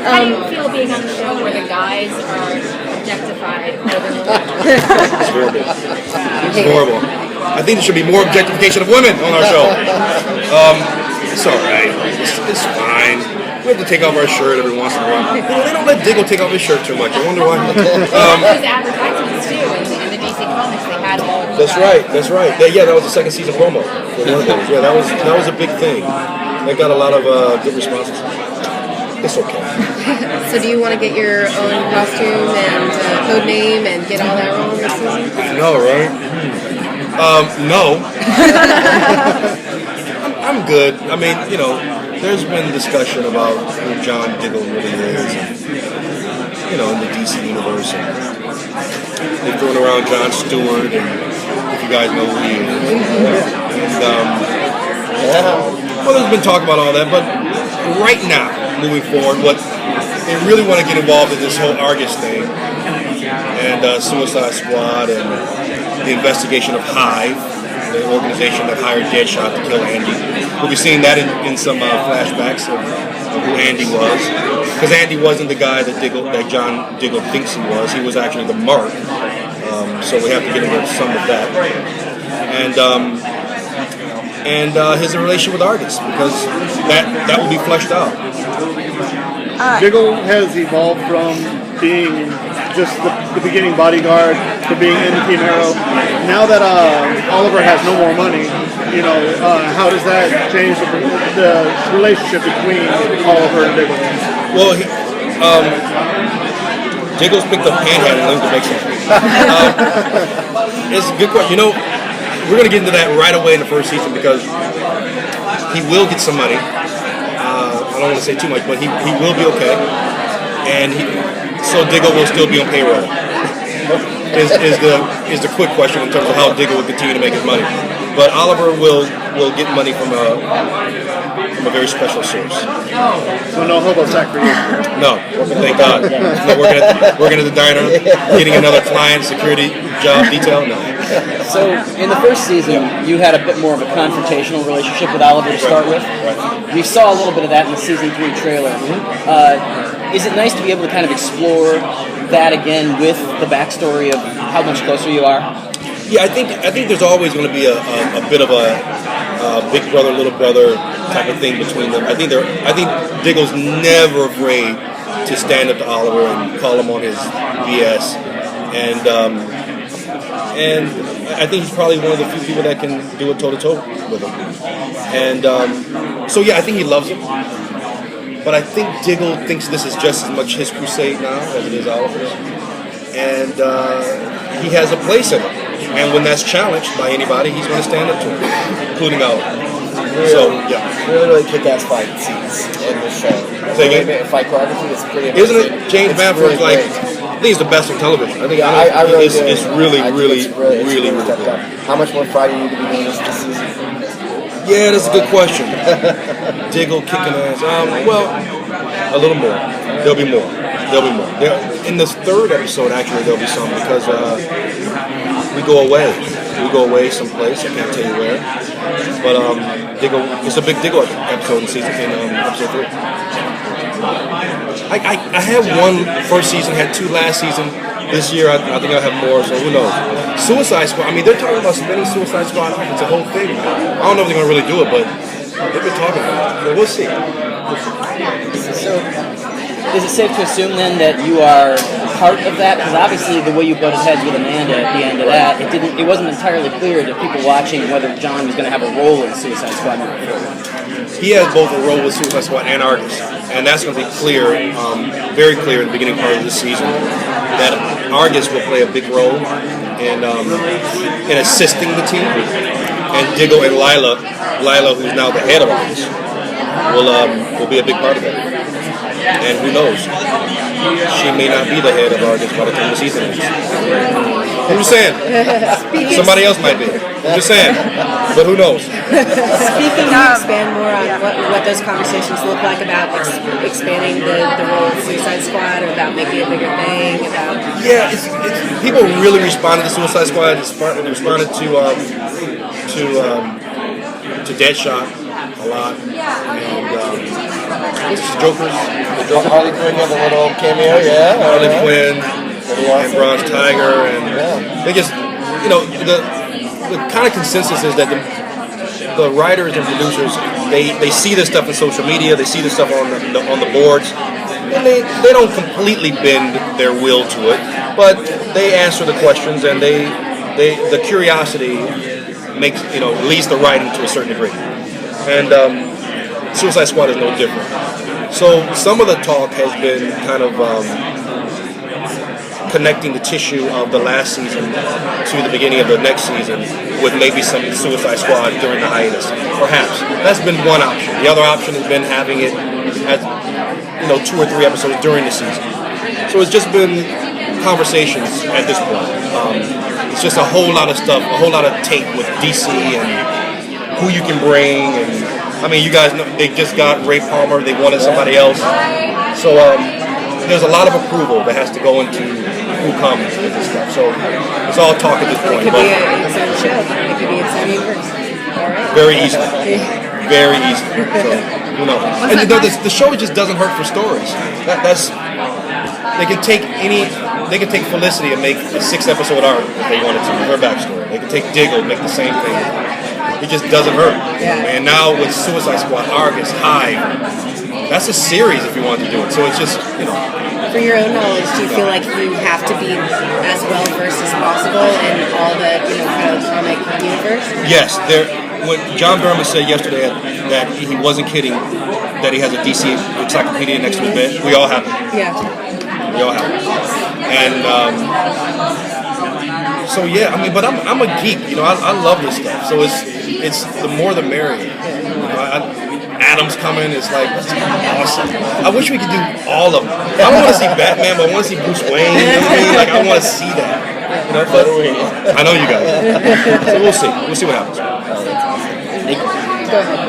How do you feel being on the show where the guys are objectified more than the women? It's horrible. It's horrible. I think there should be more objectification of women on our show. It's all right. It's fine. We have to take off our shirt every once in a while. They don't let Diggle take off his shirt too much. I wonder why. Those advertisements too in the DC Comics they had all of That's right. That's right. Yeah, that was the second season promo. Yeah, that was a big thing. They got a lot of good responses. It's okay. So do you want to get your own costume and code name and get all that rolling this season? I know, right? No. I'm good. I mean, there's been discussion about who John Diggle really is, and, in the DC universe. And they've thrown around Jon Stewart, and if you guys know who he is. And, there's been talk about all that, but right now, moving forward, what they really want to get involved in this whole A.R.G.U.S thing, and Suicide Squad, and the investigation of Hive, the organization that hired Deadshot to kill Andy. We'll be seeing that in some flashbacks of who Andy was, because Andy wasn't the guy that John Diggle thinks he was. He was actually the Mark. So we have to get into some of that, and his relationship with A.R.G.U.S, because that will be fleshed out. Diggle has evolved from being just the beginning bodyguard to being in Team Arrow. Now that Oliver has no more money, how does that change the relationship between Oliver and Diggle? Well, Diggle's picked up panhandling to make something. It's a good question. We're going to get into that right away in the first season because he will get some money. I don't want to say too much, but he will be okay. And so Diggle will still be on payroll. Is the quick question in terms of how Diggle will continue to make his money. But Oliver will get money from a very special source. So no hobo sack for you? No, thank God. No, working at the diner, getting another client security job detail. No. So in the first season, you had a bit more of a confrontational relationship with Oliver to start with. Right. We saw a little bit of that in the season 3 trailer. Is it nice to be able to kind of explore that again with the backstory of how much closer you are? Yeah, I think there's always going to be a bit of a big brother, little brother type of thing between them. I think Diggle's never afraid to stand up to Oliver and call him on his BS, and I think he's probably one of the few people that can do it toe to toe with him. And so yeah, I think he loves him. But I think Diggle thinks this is just as much his crusade now as it is Oliver's. And he has a place in it. And when that's challenged by anybody, he's going to stand up to it, including Oliver. So, yeah. Really kick-ass fight scenes in the show. Say again? Fight choreography is pretty amazing. Isn't it? James Manford's really I think he's the best on television. I think I really do. It's really good. How much more Friday do you need to be doing this season? Yeah, that's a good question. Diggle kicking ass. Well, a little more. There'll be more. In this third episode, actually, there'll be some because we go away. We go away someplace. I can't tell you where. But Diggle. It's a big Diggle episode in episode 3. I had one first season. Had 2 last season. This year, I think I'll have more, so who knows. Suicide Squad, they're talking about spinning Suicide Squad off. It's a whole thing. I don't know if they're going to really do it, but they've been talking about it. So we'll see. So, is it safe to assume then that you are part of that? Because obviously the way you butted heads with Amanda at the end of that, it wasn't entirely clear to people watching whether John was going to have a role in Suicide Squad moving forward. He has both a role with Suicide Squad and A.R.G.U.S, and that's going to be clear, very clear in the beginning part of this season, that A.R.G.U.S will play a big role in assisting the team, and Diggle and Lila, who's now the head of A.R.G.U.S, will be a big part of it. And who knows? She may not be the head of A.R.G.U.S by the time the season ends. I'm just saying. Somebody else might be. I'm just saying. But who knows? Speaking of, expand more on what those conversations look like about expanding the role of Suicide Squad, or about making a bigger thing, about... Yeah, it's people really responded to Suicide Squad. They responded to Deadshot a lot, and Jokers. Harley Quinn have a little cameo, yeah. Harley Quinn Pretty and awesome. Bronze Tiger, and they just, the kind of consensus is that the writers and producers, they see this stuff in social media, they see this stuff on the boards, and they don't completely bend their will to it, but they answer the questions, and the curiosity makes, leads the writing to a certain degree. And Suicide Squad is no different. So some of the talk has been kind of connecting the tissue of the last season to the beginning of the next season with maybe some Suicide Squad during the hiatus. Perhaps. That's been one option. The other option has been having it as 2 or 3 episodes during the season. So it's just been conversations at this point. It's just a whole lot of stuff, a whole lot of tape with DC and who you can bring. And I mean, you guys know they just got Ray Palmer. They wanted somebody else. So there's a lot of approval that has to go into who comes with this stuff. So it's all talk at this point. It could be its own show. It could be its own universe. All right. Very easily. Very easily. So, and the show just doesn't hurt for stories. They can take Felicity and make a 6-episode arc if they wanted to, her backstory. They can take Diggle and make the same thing. It just doesn't hurt. Yeah. And now with Suicide Squad, A.R.G.U.S, that's a series if you want to do it. So it's just, For your own knowledge, do you feel like you have to be as well versed as possible in all the kind of comic universe? Yes. When John Berman said yesterday that he wasn't kidding, that he has a DC encyclopedia next to his bed, we all have it. Yeah. We all have it. And so yeah, I mean, but I'm a geek, I love this stuff. So it's the more the merrier. Adam's coming. It's like, that's awesome. I wish we could do all of them. I don't want to see Batman, but I want to see Bruce Wayne. Like, I want to see that. But I know you guys. So we'll see. We'll see what happens. Go ahead.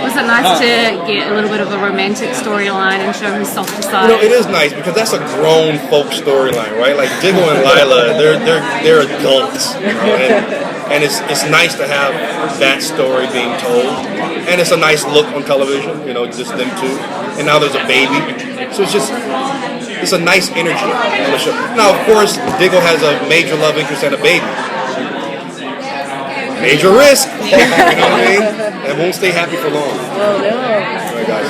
Was it nice to get a little bit of a romantic storyline and show his softer side? It is nice because that's a grown folk storyline, right? Like Diggle and Lila, they're adults, and it's nice to have that story being told, and it's a nice look on television, just them two, and now there's a baby, so it's a nice energy on the show. Now, of course, Diggle has a major love interest and a baby. Major risk, you know what I mean? And won't stay happy for long. Oh no. All right, guys.